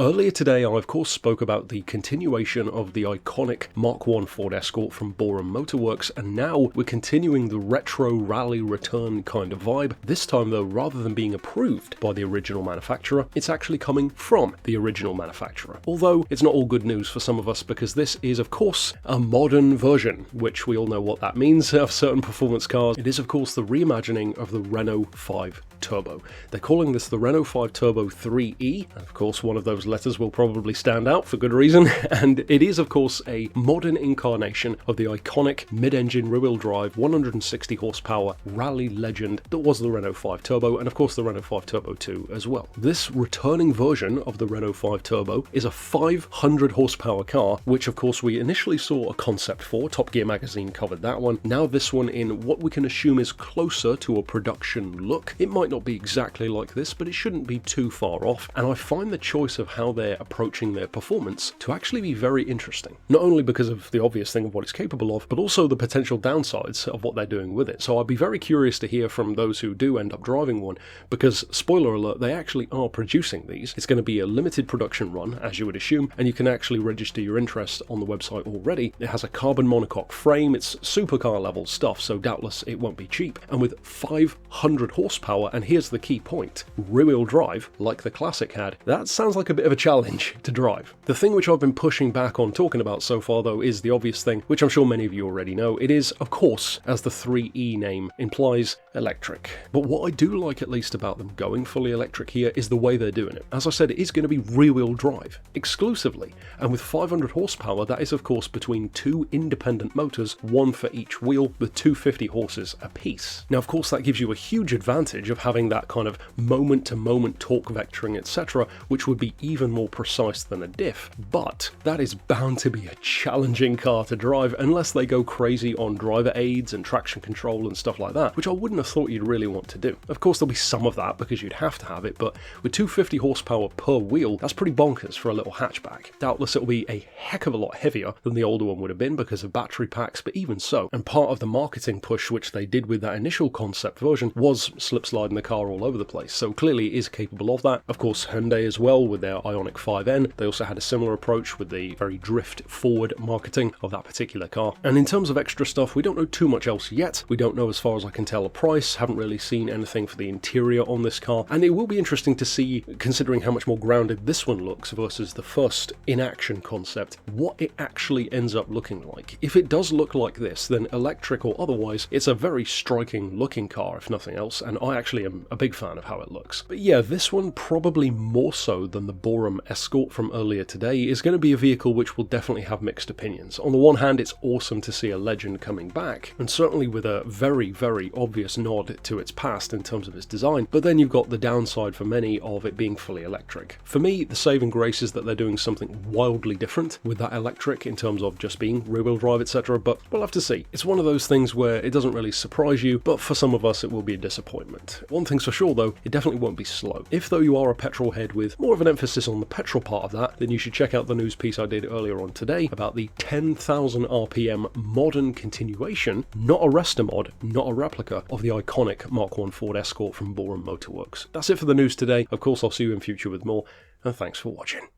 Earlier today, I of course spoke about the continuation of the iconic Mark I Ford Escort from Borum Motorworks, and now we're continuing the retro rally return kind of vibe. This time though, rather than being approved by the original manufacturer, it's actually coming from the original manufacturer. Although it's not all good news for some of us, because this is of course a modern version, which we all know what that means of certain performance cars. It is of course the reimagining of the Renault 5 Turbo. They're calling this the Renault 5 Turbo 3E, and of course one of those letters will probably stand out for good reason, and it is of course a modern incarnation of the iconic mid-engine rear-wheel drive 160 horsepower rally legend that was the Renault 5 Turbo, and of course the Renault 5 Turbo 2 as well. This returning version of the Renault 5 Turbo is a 500 horsepower car, which of course we initially saw a concept for. Top Gear magazine covered that one. Now this one in what we can assume is closer to a production look. It might not be exactly like this, but it shouldn't be too far off, and I find the choice of how they're approaching their performance to actually be very interesting. Not only because of the obvious thing of what it's capable of, but also the potential downsides of what they're doing with it. So I'd be very curious to hear from those who do end up driving one, because spoiler alert, they actually are producing these. It's going to be a limited production run, as you would assume, and you can actually register your interest on the website already. It has a carbon monocoque frame, it's supercar level stuff, so doubtless it won't be cheap, and with 500 horsepower, and here's the key point, rear-wheel drive, like the Classic had, that sounds like a bit of a challenge to drive. The thing which I've been pushing back on talking about so far though is the obvious thing, which I'm sure many of you already know. It is, of course, as the 3E name implies, electric. But what I do like at least about them going fully electric here is the way they're doing it. As I said, it is going to be rear-wheel drive, exclusively, and with 500 horsepower, that is of course between two independent motors, one for each wheel, with 250 horses apiece. Now of course that gives you a huge advantage of having that kind of moment-to-moment torque vectoring, etc., which would be even more precise than a diff, but that is bound to be a challenging car to drive unless they go crazy on driver aids and traction control and stuff like that, which I wouldn't have thought you'd really want to do. Of course there'll be some of that because you'd have to have it, but with 250 horsepower per wheel, that's pretty bonkers for a little hatchback. Doubtless it'll be a heck of a lot heavier than the older one would have been because of battery packs, but even so, and part of the marketing push which they did with that initial concept version was slip sliding the car all over the place, so clearly it is capable of that. Of course Hyundai as well with their Ioniq 5N, they also had a similar approach with the very drift forward marketing of that particular car. And in terms of extra stuff, we don't know too much else yet. We don't know, as far as I can tell, a price, haven't really seen anything for the interior on this car, and it will be interesting to see, considering how much more grounded this one looks versus the first in-action concept, what it actually ends up looking like. If it does look like this, then electric or otherwise, it's a very striking looking car if nothing else, and I actually am a big fan of how it looks. But yeah, this one probably more so than the Borum Escort from earlier today is going to be a vehicle which will definitely have mixed opinions. On the one hand, it's awesome to see a legend coming back, and certainly with a very, very obvious nod to its past in terms of its design, but then you've got the downside for many of it being fully electric. For me, the saving grace is that they're doing something wildly different with that electric in terms of just being rear-wheel drive, etc., but we'll have to see. It's one of those things where it doesn't really surprise you, but for some of us it will be a disappointment. One thing's for sure though, it definitely won't be slow. If though you are a petrol head with more of an emphasis on the petrol part of that, then you should check out the news piece I did earlier on today about the 10,000 RPM modern continuation, not a restomod, not a replica, of the iconic Mark I Ford Escort from Borum Motorworks. That's it for the news today. Of course I'll see you in future with more, and thanks for watching.